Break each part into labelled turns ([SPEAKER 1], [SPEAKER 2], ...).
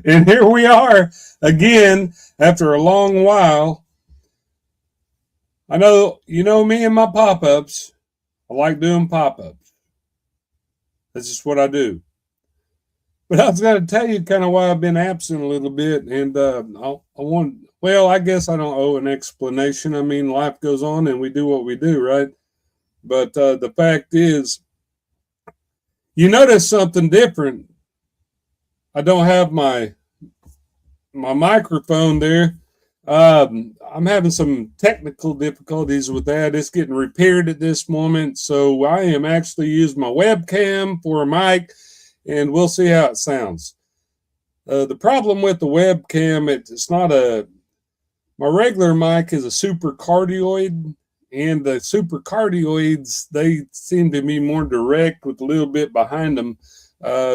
[SPEAKER 1] And here we are again after a long while. I know, you know me and my pop ups. I like doing pop ups. That's just what I do. But I was going to tell you kind of why I've been absent a little bit. And I guess I don't owe an explanation. I mean, life goes on and we do what we do, right? But the fact is, you notice something different. I don't have my microphone there. I'm having some technical difficulties with that. It's getting repaired at this moment, so I am actually using my webcam for a mic, and we'll see how it sounds. The problem with the webcam, it's not my regular mic is a super cardioid, and the super cardioids, they seem to be more direct with a little bit behind them.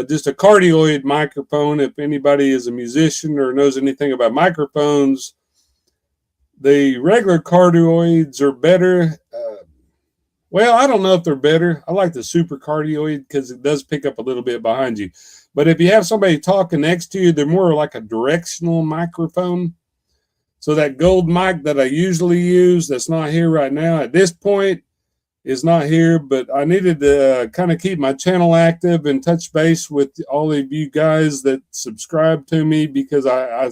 [SPEAKER 1] Just a cardioid microphone, if anybody is a musician or knows anything about microphones, the regular cardioids are better. I don't know if they're better. I like the super cardioid because it does pick up a little bit behind you. But if you have somebody talking next to you, they're more like a directional microphone. So that gold mic that I usually use, that's not here right now at this point, is not here. But I needed to kind of keep my channel active and touch base with all of you guys that subscribe to me, because I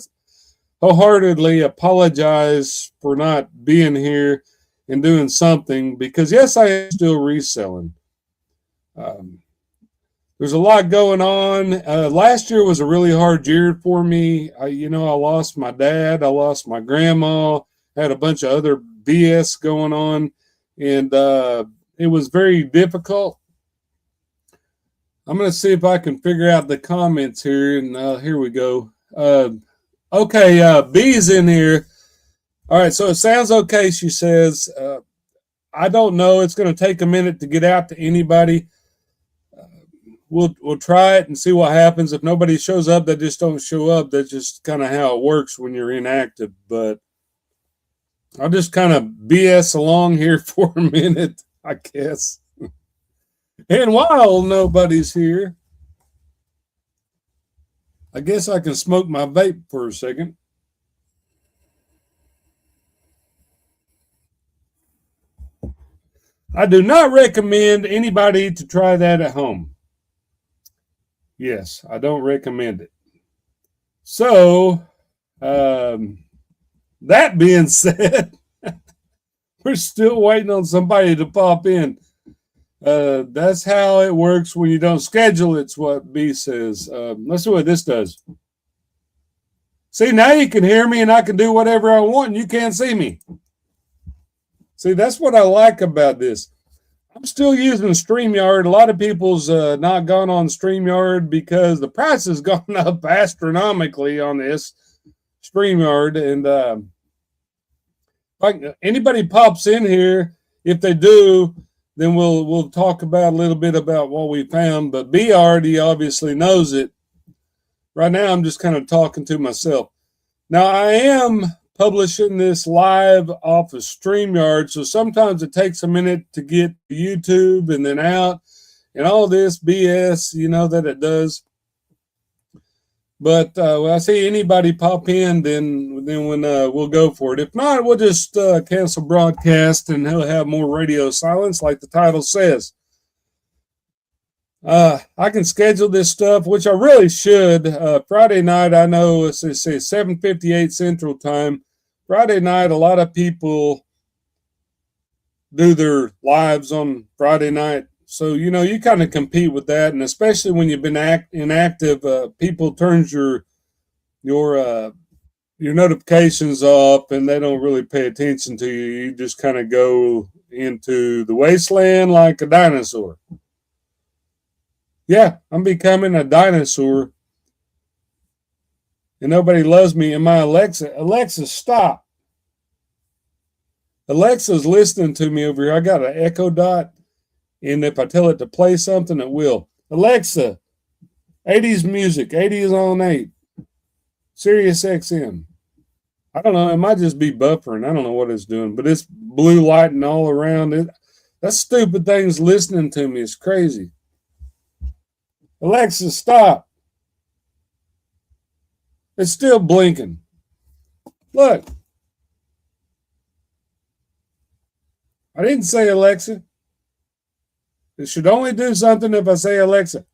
[SPEAKER 1] wholeheartedly apologize for not being here and doing something, because yes, I am still reselling. There's a lot going on. Last year was a really hard year for me. I lost my dad, I lost my grandma, had a bunch of other BS going on, and it was very difficult. I'm going to see if I can figure out the comments here, and here we go. Okay, B's in here. All right, so it sounds okay, she says. I don't know. It's going to take a minute to get out to anybody. We'll try it and see what happens. If nobody shows up, they just don't show up. That's just kind of how it works when you're inactive. But I'll just kind of BS along here for a minute, I guess. And while nobody's here, I guess I can smoke my vape for a second. I do not recommend anybody to try that at home. Yes, I don't recommend it. So, that being said, we're still waiting on somebody to pop in. That's how it works when you don't schedule. It's what B says. Let's see what this does. See, now you can hear me and I can do whatever I want and you can't see me. See, that's what I like about this. I'm still using StreamYard. A lot of people's not gone on StreamYard because the price has gone up astronomically on this StreamYard. And like anybody pops in here, if they do, then we'll talk about a little bit about what we found. But B already obviously knows it. Right now, I'm just kind of talking to myself. Now, I am publishing this live off of StreamYard, so sometimes it takes a minute to get to YouTube and then out, and all this BS, that it does. But when I see anybody pop in, then when we'll go for it. If not, we'll just cancel broadcast, and he'll have more radio silence, like the title says. I can schedule this stuff, which I really should. Friday night, I know it's 7:58 Central Time. Friday night, a lot of people do their lives on Friday night. So, you kind of compete with that. And especially when you've been inactive, people turns your notifications off and they don't really pay attention to you. You just kind of go into the wasteland like a dinosaur. Yeah, I'm becoming a dinosaur. And nobody loves me. And my Alexa, stop. Alexa's listening to me over here. I got an Echo Dot. And if I tell it to play something, it will. Alexa, 80s music, 80s on 8. Sirius XM. I don't know. It might just be buffering. I don't know what it's doing. But it's blue lighting all around it. That stupid thing's listening to me. It's crazy. Alexa, stop. It's still blinking. Look. I didn't say Alexa. It should only do something if I say Alexa.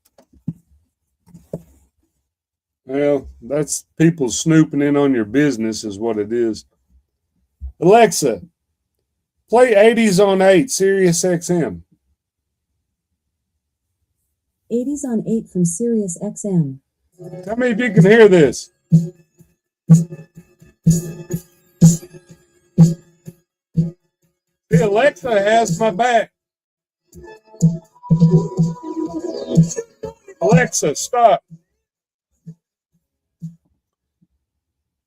[SPEAKER 1] Well, that's people snooping in on your business is what it is. Alexa, play 80s on 8, Sirius XM.
[SPEAKER 2] 80s on 8 from Sirius XM.
[SPEAKER 1] Tell me if you can hear this. See, Alexa has my back. Alexa, stop.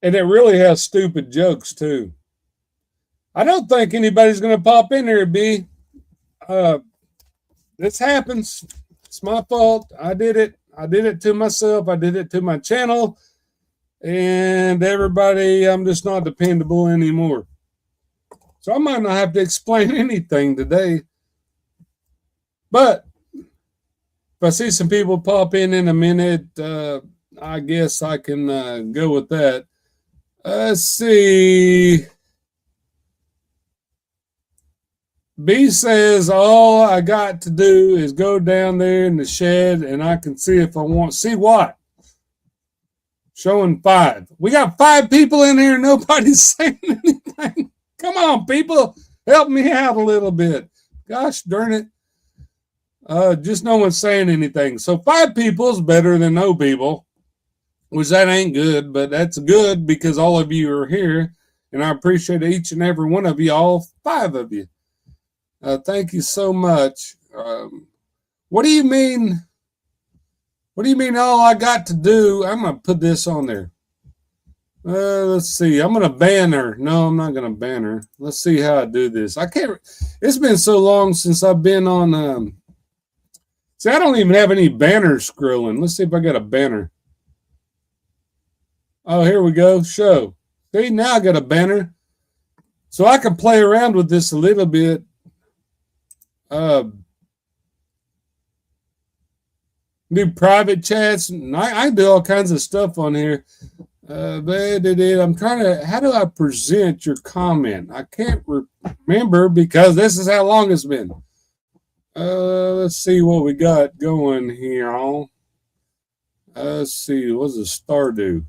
[SPEAKER 1] And it really has stupid jokes, too. I don't think anybody's going to pop in there, B. This happens. It's my fault. I did it. I did it to myself. I did it to my channel. And everybody, I'm just not dependable anymore. So I might not have to explain anything today. But if I see some people pop in a minute, I guess I can go with that. Let's see. B says, all I got to do is go down there in the shed and I can see if I want. See what? Showing 5. We got 5 people in here. Nobody's saying anything. Come on, people. Help me out a little bit. Gosh darn it. Just no one's saying anything. So 5 people is better than no people, which that ain't good, but that's good because all of you are here, and I appreciate each and every one of you, all 5 of you. Thank you so much. What do you mean? What do you mean all I got to do? I'm going to put this on there. Let's see. I'm going to ban her. No, I'm not going to ban her. Let's see how I do this. I can't. It's been so long since I've been on. See, I don't even have any banners scrolling. Let's see if I got a banner. Oh, here we go. Show. See, now I got a banner. So I can play around with this a little bit. Do private chats. I do all kinds of stuff on here. I'm trying to, how do I present your comment? I can't remember because this is how long it's been. Let's see what we got going here. Let's see, what does the star do?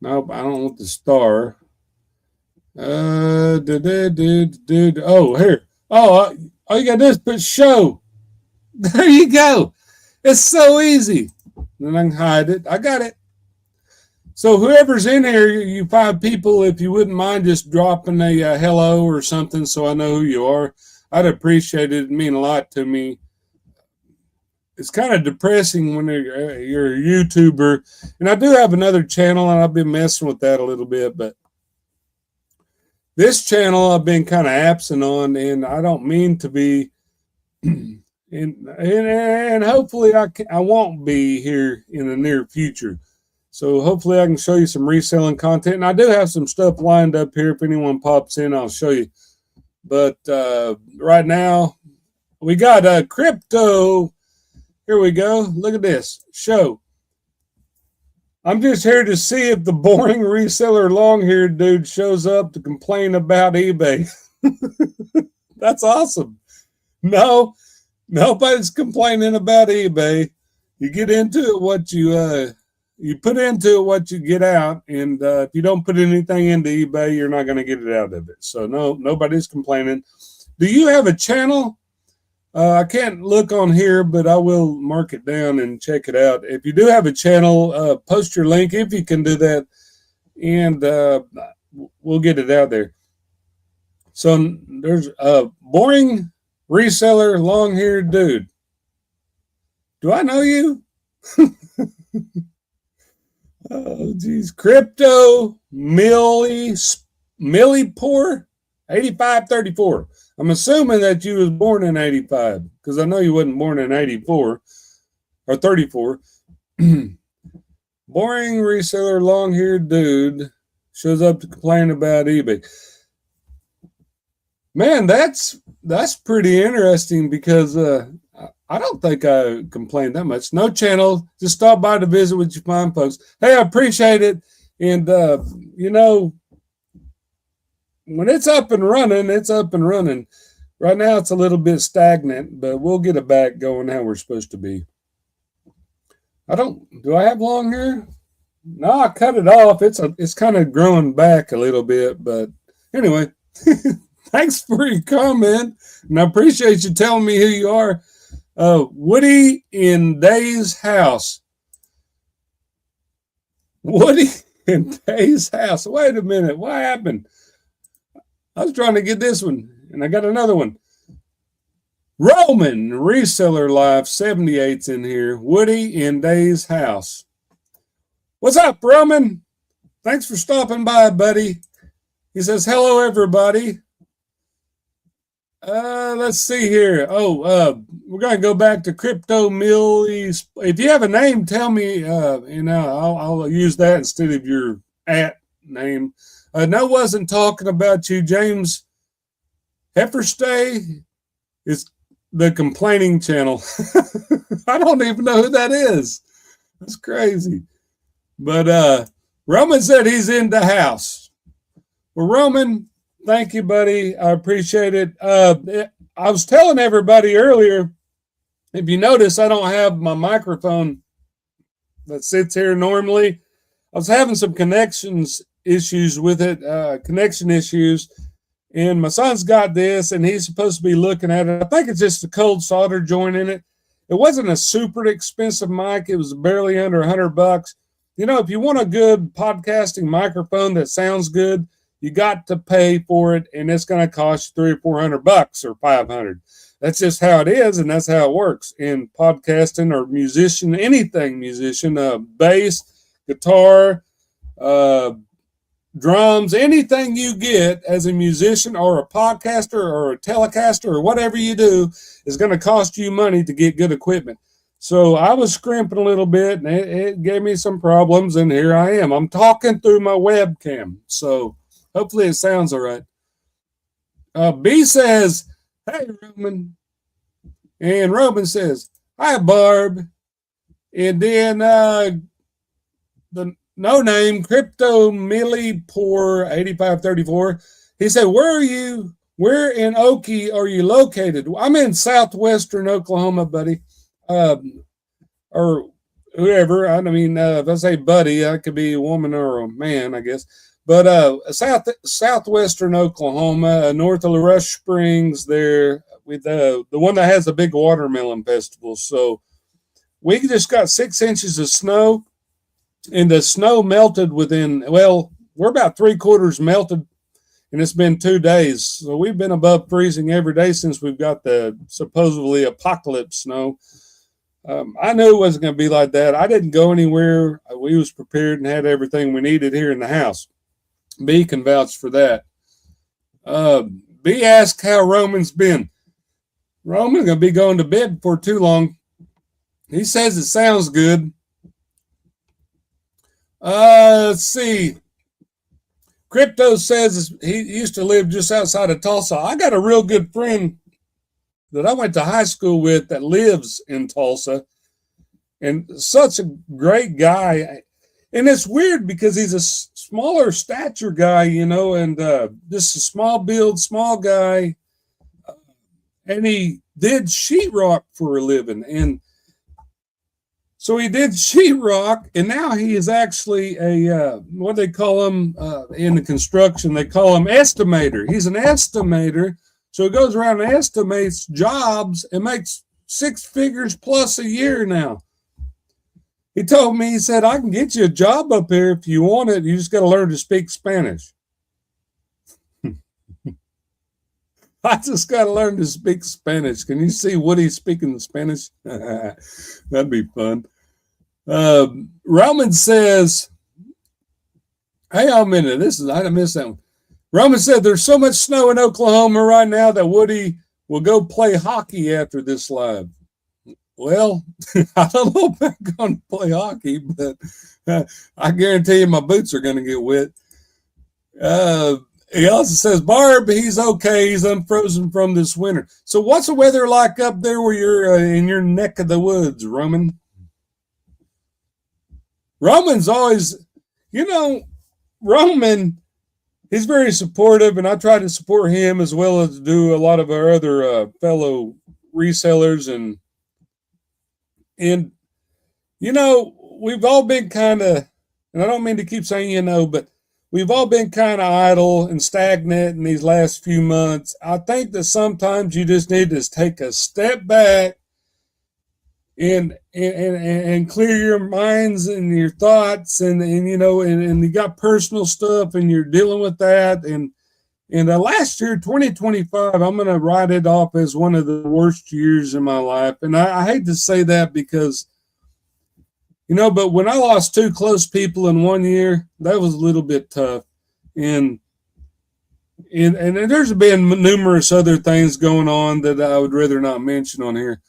[SPEAKER 1] Nope, I don't want the star. Oh, here. Oh, all you got to do is put show. There you go. It's so easy. Then I can hide it. I got it. So whoever's in here, you 5 people, if you wouldn't mind just dropping a hello or something so I know who you are, I'd appreciate it. It'd mean a lot to me. It's kind of depressing when you're a YouTuber. And I do have another channel, and I've been messing with that a little bit. But this channel I've been kind of absent on, and I don't mean to be. And hopefully I won't be here in the near future. So hopefully I can show you some reselling content. And I do have some stuff lined up here. If anyone pops in, I'll show you. But right now, we got crypto. Here we go. Look at this. Show. I'm just here to see if the boring reseller long-haired dude shows up to complain about eBay. That's awesome. No, nobody's complaining about eBay. You get into it what you put into it what you get out, and if you don't put anything into eBay, you're not going to get it out of it. So no, nobody's complaining. Do you have a channel? I can't look on here, but I will mark it down and check it out. If you do have a channel, post your link if you can do that, and we'll get it out there. So there's a boring reseller, long-haired dude. Do I know you? Oh, geez. Crypto Millipore 8534. I'm assuming that you was born in 85 because I know you wasn't born in 84 or 34. Boring reseller, long-haired dude shows up to complain about eBay. Man, that's pretty interesting because I don't think I complained that much. No channel. Just stop by to visit with you fine folks. Hey, I appreciate it. And, you know, when it's up and running, it's up and running. Right now, it's a little bit stagnant, but we'll get it back going how we're supposed to be. Do I have long hair? No, I cut it off. It's kind of growing back a little bit, but anyway, thanks for your comment, and I appreciate you telling me who you are. Woody in Day's house. Woody in Day's house. Wait a minute, what happened? I was trying to get this one, and I got another one. Roman Reseller Life 78's in here. Woody in Day's house. What's up, Roman? Thanks for stopping by, buddy. He says, hello, everybody. Let's see here. We're going to go back to Crypto Millies. If you have a name, tell me, I'll use that instead of your name. No, wasn't talking about you. James Hefferstay is the complaining channel. I don't even know who that is. That's crazy. But Roman said he's in the house. Well, Roman, thank you, buddy. I appreciate it. I was telling everybody earlier, if you notice, I don't have my microphone that sits here normally. I was having some connection issues with it, and my son's got this, and he's supposed to be looking at it. I think it's just a cold solder joint in it. It wasn't a super expensive mic. It was barely under $100. You know, if you want a good podcasting microphone that sounds good, you got to pay for it, and it's going to cost $300 or $400 or $500. That's just how it is, and that's how it works in podcasting or musician, bass, guitar, drums, anything you get as a musician or a podcaster or a telecaster or whatever you do is going to cost you money to get good equipment. So I was scrimping a little bit, and it gave me some problems, and here I am. I'm talking through my webcam, so hopefully it sounds all right. B says, hey, Roman. And Roman says, hi, Barb. And then the no-name Crypto Millie Poor 8534, he said, where are you? Where in Okie are you located? I'm in southwestern Oklahoma, buddy. Or whoever. I mean, if I say buddy, that could be a woman or a man, I guess. But southwestern Oklahoma, north of LaRush Springs, there with the one that has a big watermelon festival. So we just got 6 inches of snow, and the snow melted within. Well, we're about 3/4 melted, and it's been 2 days. So we've been above freezing every day since we've got the supposedly apocalypse snow. I knew it wasn't going to be like that. I didn't go anywhere. We was prepared and had everything we needed here in the house. B can vouch for that. B asked how Roman's been. Roman's going to be going to bed before too long. He says it sounds good. Let's see. Crypto says he used to live just outside of Tulsa. I got a real good friend that I went to high school with that lives in Tulsa, and such a great guy. And it's weird because he's a smaller stature guy, you know, and just a small build, small guy. And he did sheetrock for a living. And so he did sheetrock, and now he is actually a, what they call him in the construction, they call him estimator. He's an estimator. So he goes around and estimates jobs and makes 6 figures plus a year now. He told me, he said, I can get you a job up here if you want it. You just got to learn to speak Spanish. I just got to learn to speak Spanish. Can you see Woody speaking Spanish? That'd be fun. Roman says, hey, I'm in it. I missed that one. Roman said there's so much snow in Oklahoma right now that Woody will go play hockey after this live. Well, I don't know if I'm going to play hockey, but I guarantee you my boots are going to get wet. He also says, Barb, he's okay. He's unfrozen from this winter. So what's the weather like up there where you're in your neck of the woods, Roman? Roman's always, you know, Roman, he's very supportive, and I try to support him as well as do a lot of our other fellow resellers. And we've all been kind of, and I don't mean to keep saying, but we've all been kind of idle and stagnant in these last few months. I think that sometimes you just need to take a step back and clear your minds and your thoughts, and you got personal stuff and you're dealing with that. And last year, 2025, I'm going to write it off as one of the worst years in my life. And I hate to say that because, but when I lost two close people in 1 year, that was a little bit tough. And there's been numerous other things going on that I would rather not mention on here.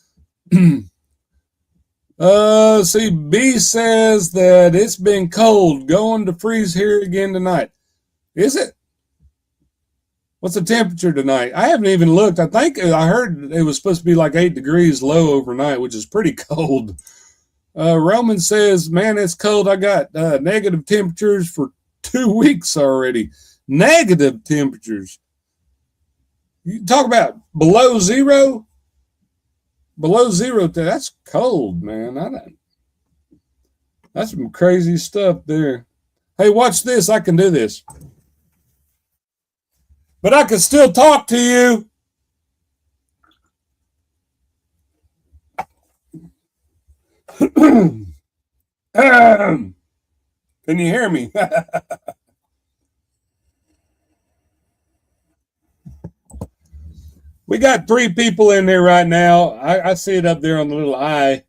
[SPEAKER 1] See, B says that it's been cold, going to freeze here again tonight. Is it? What's the temperature tonight? I haven't even looked. I think I heard it was supposed to be like 8 degrees low overnight, which is pretty cold. Roman says, man, it's cold. I got negative temperatures for 2 weeks already. Negative temperatures. You talk about below zero? Below zero, that's cold, man. That's some crazy stuff there. Hey, watch this. I can do this. But I can still talk to you. Can you hear me? We got 3 people in there right now. I see it up there on the little eye.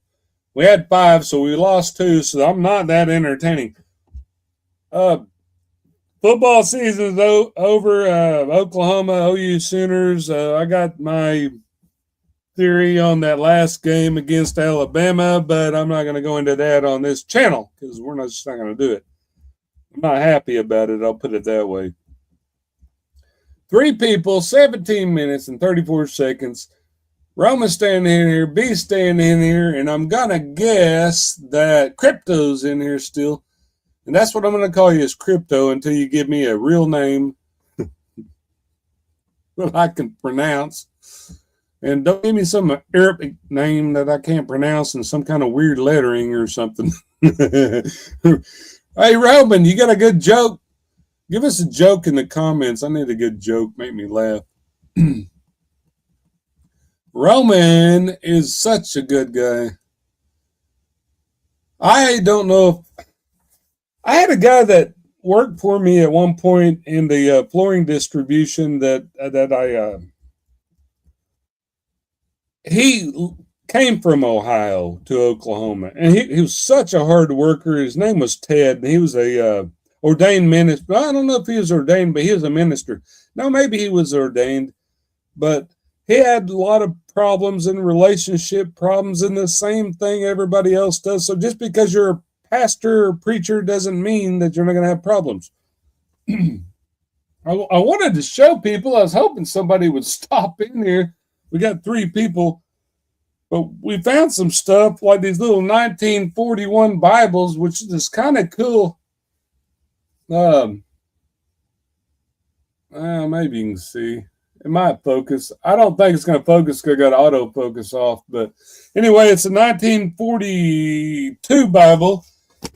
[SPEAKER 1] We had 5, so we lost 2, so I'm not that entertaining. Football season's over. Oklahoma, OU Sooners. I got my theory on that last game against Alabama, but I'm not going to go into that on this channel because we're just not going to do it. I'm not happy about it. I'll put it that way. 3 people, 17 minutes and 34 seconds. Roman's standing in here, B's standing in here, and I'm going to guess that Crypto's in here still. And that's what I'm going to call you, is Crypto, until you give me a real name that I can pronounce. And don't give me some Arabic name that I can't pronounce and some kind of weird lettering or something. Hey, Roman, you got a good joke? Give us a joke in the comments. I need a good joke. Make me laugh. Roman is such a good guy. I don't know if I had a guy that worked for me at one point in the flooring distribution he came from Ohio to Oklahoma, and he was such a hard worker. His name was Ted, and he was a ordained minister. I don't know if he was ordained, but he was a minister. No, maybe he was ordained, but he had a lot of problems in relationship problems, and the same thing everybody else does. So just because you're a pastor or preacher doesn't mean that you're not going to have problems. I wanted to show people. I was hoping somebody would stop in here. We got 3 people, but we found some stuff like these little 1941 Bibles, which is kind of cool. Maybe you can see. It might focus. I don't think it's going to focus because I got autofocus off. But anyway, it's a 1942 Bible,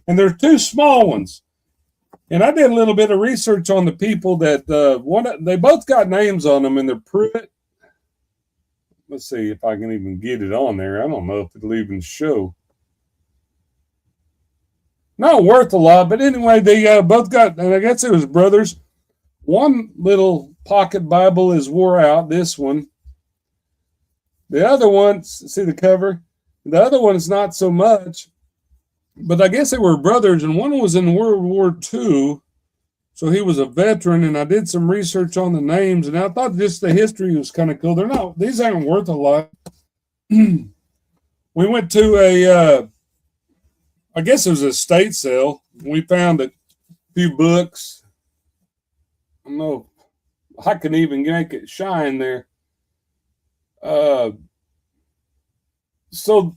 [SPEAKER 1] and there's 2 small ones. And I did a little bit of research on the people that they both got names on them, and they're Pruitt. Let's see if I can even get it on there. I don't know if it'll even show. Not worth a lot, but anyway, they both got, and I guess it was brothers. One little pocket Bible is wore out, this one. The other one, see the cover? The other one is not so much, but I guess they were brothers, and one was in World War II, so he was a veteran, and I did some research on the names, and I thought just the history was kind of cool. These aren't worth a lot. We went to I guess it was a estate sale. We found a few books. I don't know. I can even make it shine there. Uh, so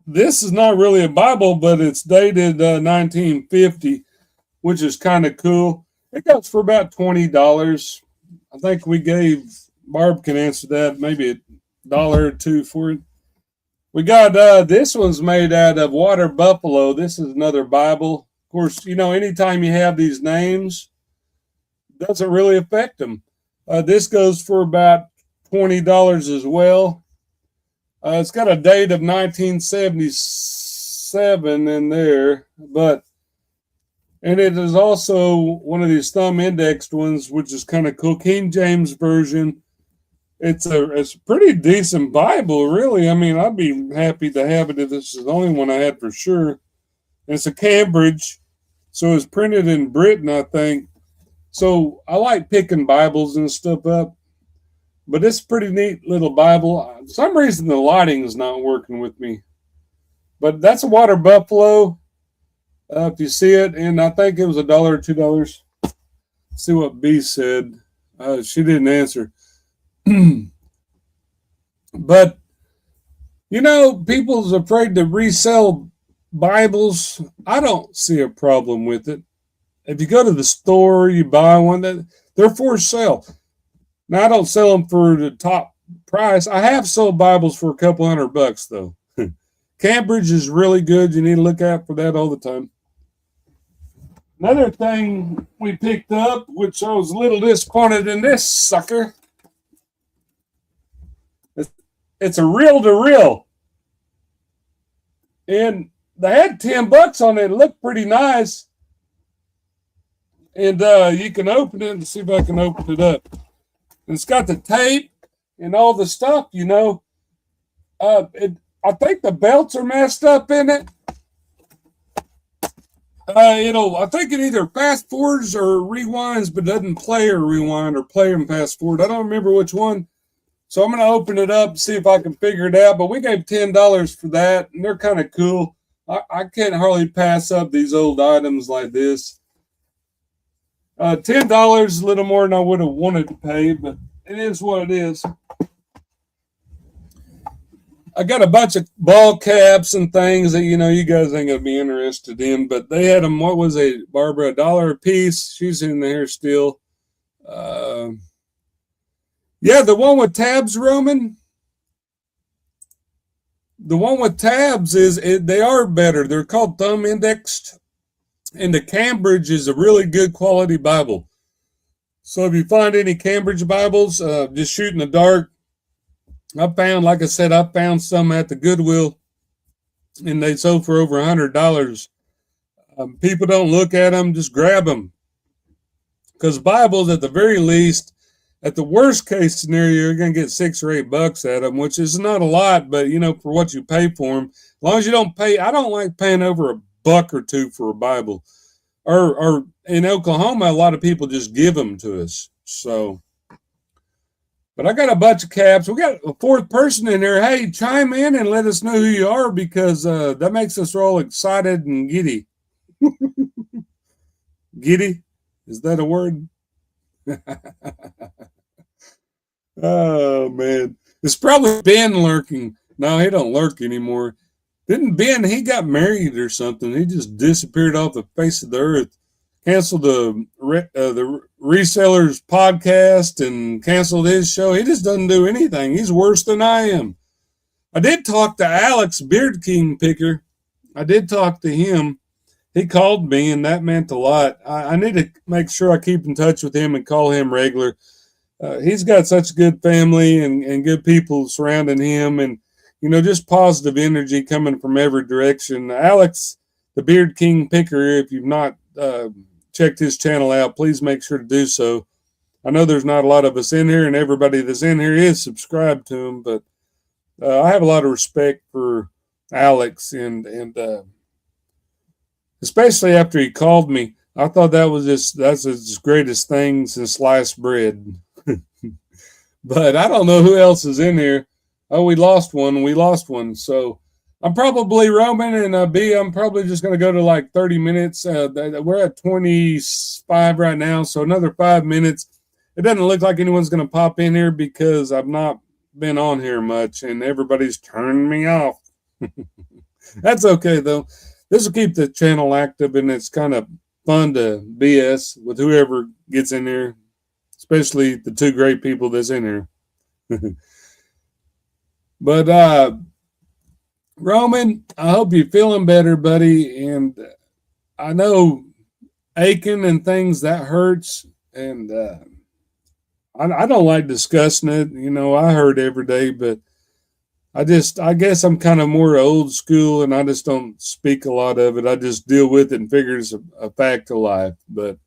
[SPEAKER 1] this is not really a Bible, but it's dated 1950, which is kind of cool. It goes for about $20. I think we gave Barb can answer that, maybe $1 or $2 for it. We got this one's made out of water buffalo. This is another Bible. Of course, anytime you have these names, it doesn't really affect them. This goes for about $20 as well. It's got a date of 1977 in there, and it is also one of these thumb indexed ones, which is kind of cool. King James Version. It's a pretty decent Bible, really. I mean, I'd be happy to have it if this is the only one I had for sure. And it's a Cambridge, so it's printed in Britain, I think. So I like picking Bibles and stuff up. But it's a pretty neat little Bible. For some reason, the lighting is not working with me. But that's a water buffalo, if you see it. And I think it was $1 or $2. Let's see what B said. She didn't answer. But, people's afraid to resell Bibles. I don't see a problem with it. If you go to the store, you buy one, they're for sale. Now, I don't sell them for the top price. I have sold Bibles for a couple $100, though. Cambridge is really good. You need to look out for that all the time. Another thing we picked up, which I was a little disappointed in this sucker, it's a reel-to-reel. And they had $10 on it. It looked pretty nice. And you can open it and see if I can open it up. It's got the tape and all the stuff, I think the belts are messed up in it. I think it either fast forwards or rewinds, but doesn't play or rewind or play and fast forward. I don't remember which one. So I'm going to open it up, see if I can figure it out. But we gave $10 for that, and they're kind of cool. I can't hardly pass up these old items like this. $10 is a little more than I would have wanted to pay, but it is what it is. I got a bunch of ball caps and things that, you guys ain't going to be interested in, but they had them, what was it, Barbara, $1 a piece. She's in there still. Yeah, the one with tabs, Roman. The one with tabs they are better. They're called thumb indexed. And the Cambridge is a really good quality Bible. So if you find any Cambridge Bibles, just shoot in the dark. Like I said, I found some at the Goodwill, and they sold for over $100. People don't look at them, just grab them. Because Bibles, at the very least, at the worst case scenario, you're going to get $6 or $8 at them, which is not a lot, but, for what you pay for them. As long as you don't pay, I don't like paying over $1 or $2 for a Bible. Or in Oklahoma, a lot of people just give them to us. So, but I got a bunch of caps. We got a fourth person in there. Hey, chime in and let us know who you are, because that makes us all excited and giddy. Giddy? Is that a word? Oh, man. It's probably Ben lurking. No, he don't lurk anymore. Didn't Ben, he got married or something. He just disappeared off the face of the earth. Canceled the Resellers podcast and canceled his show. He just doesn't do anything. He's worse than I am. I did talk to Alex, Beard King Picker. I did talk to him. He called me, and that meant a lot. I need to make sure I keep in touch with him and call him regular. He's got such a good family and good people surrounding him, and just positive energy coming from every direction. Alex, the Beard King Picker, if you've not checked his channel out, please make sure to do so. I know there's not a lot of us in here, and everybody that's in here is subscribed to him, but I have a lot of respect for Alex, and especially after he called me. I thought that's his greatest thing since sliced bread. But I don't know who else is in here. Oh, we lost one. So I'm probably Roman and B. I'm probably just going to go to like 30 minutes. We're at 25 right now, so another 5 minutes. it doesn't look like anyone's going to pop in here because I've not been on here much and everybody's turned me off. That's okay though. This will keep the channel active, and it's kind of fun to BS with whoever gets in here, especially the two great people that's in here. But Roman, I hope you're feeling better, buddy. And I know aching and things that hurts, and I don't like discussing it. You know, I hurt every day, but I guess I'm kind of more old school, and I just don't speak a lot of it. I just deal with it and figure it's a fact of life. But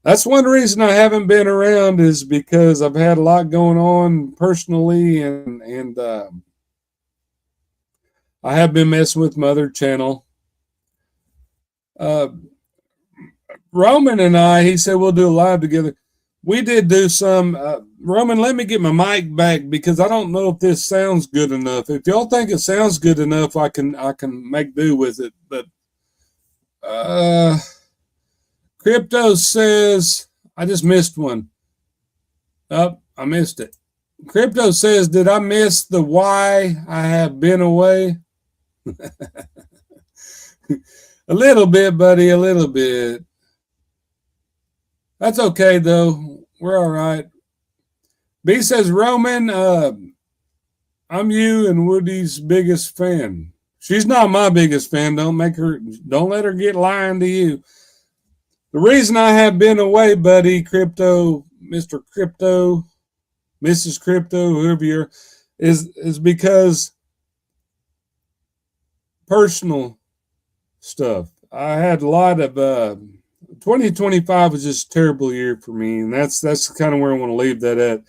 [SPEAKER 1] that's one reason I haven't been around, is because I've had a lot going on personally, and I have been messing with my other channel. Roman and I, he said we'll do a live together. We did do some. Roman, let me get my mic back because I don't know if this sounds good enough. If y'all think it sounds good enough, I can make do with it. But Crypto says, I just missed one. Oh, I missed it. Crypto says, did I miss the why I have been away? A little bit, buddy, a little bit. That's okay, though. We're all right. B says, Roman, I'm you and Woody's biggest fan. She's not my biggest fan. Don't let her get lying to you. The reason I have been away, buddy, Crypto, Mr. Crypto, Mrs. Crypto, whoever you're, is because personal stuff. I had a lot of 2025 was just a terrible year for me, and that's kind of where I want to leave that at.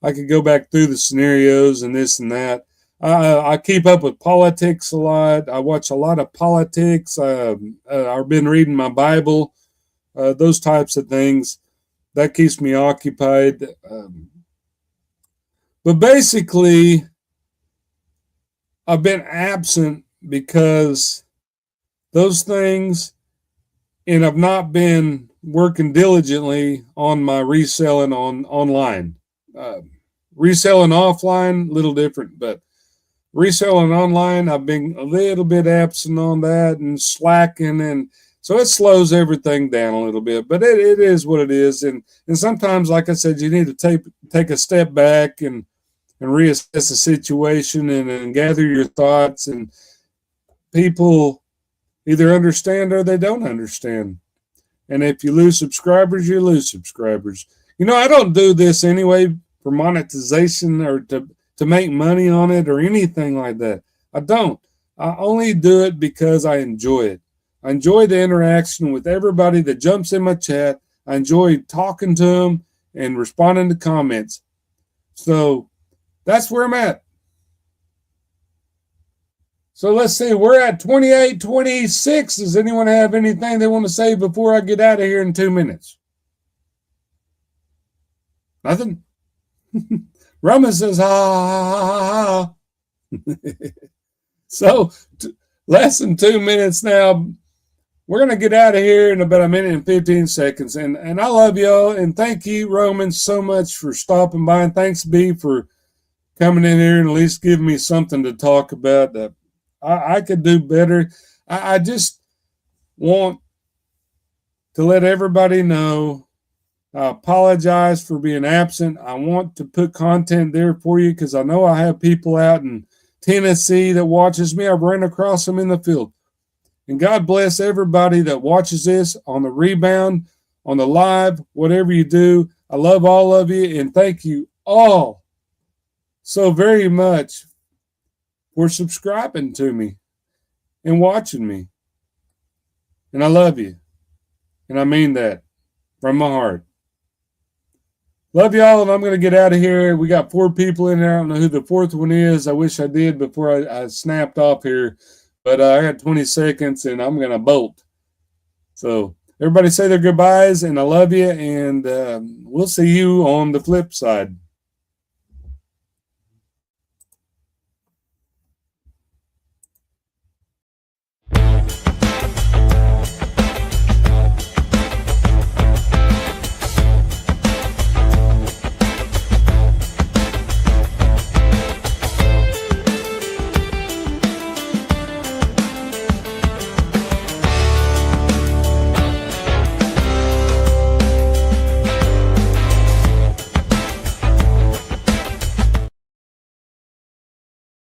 [SPEAKER 1] I could go back through the scenarios and this and that. I keep up with politics a lot. I watch a lot of politics. I've been reading my Bible, those types of things. That keeps me occupied. But basically, I've been absent because those things, and I've not been working diligently on my reselling online. Reselling offline, a little different, but reselling online, I've been a little bit absent on that and slacking, and so it slows everything down a little bit. But it is what it is, and sometimes, like I said, you need to take a step back and reassess the situation and gather your thoughts. And people either understand or they don't understand. And if you lose subscribers, you lose subscribers. You know, I don't do this anyway for monetization or to make money on it or anything like that. I don't. I only do it because I enjoy it. I enjoy the interaction with everybody that jumps in my chat. I enjoy talking to them and responding to comments. So that's where I'm at. So let's see, we're at 28:26. Does anyone have anything they want to say before I get out of here in 2 minutes? Nothing? Roman says, ha, ha, ha, ha. So less than 2 minutes now. We're going to get out of here in about 1 minute and 15 seconds. And I love y'all. And thank you, Roman, so much for stopping by. And thanks, B, for coming in here and at least giving me something to talk about. I could do better. I just want to let everybody know I apologize for being absent. I want to put content there for you because I know I have people out in Tennessee that watches me. I've run across them in the field. And God bless everybody that watches this on the rebound, on the live, whatever you do. I love all of you, and thank you all so very much for subscribing to me and watching me. And I love you. And I mean that from my heart. Love y'all, and I'm going to get out of here. We got 4 people in there. I don't know who the 4th one is. I wish I did before I snapped off here. But I got 20 seconds, and I'm going to bolt. So everybody say their goodbyes, and I love you, and we'll see you on the flip side.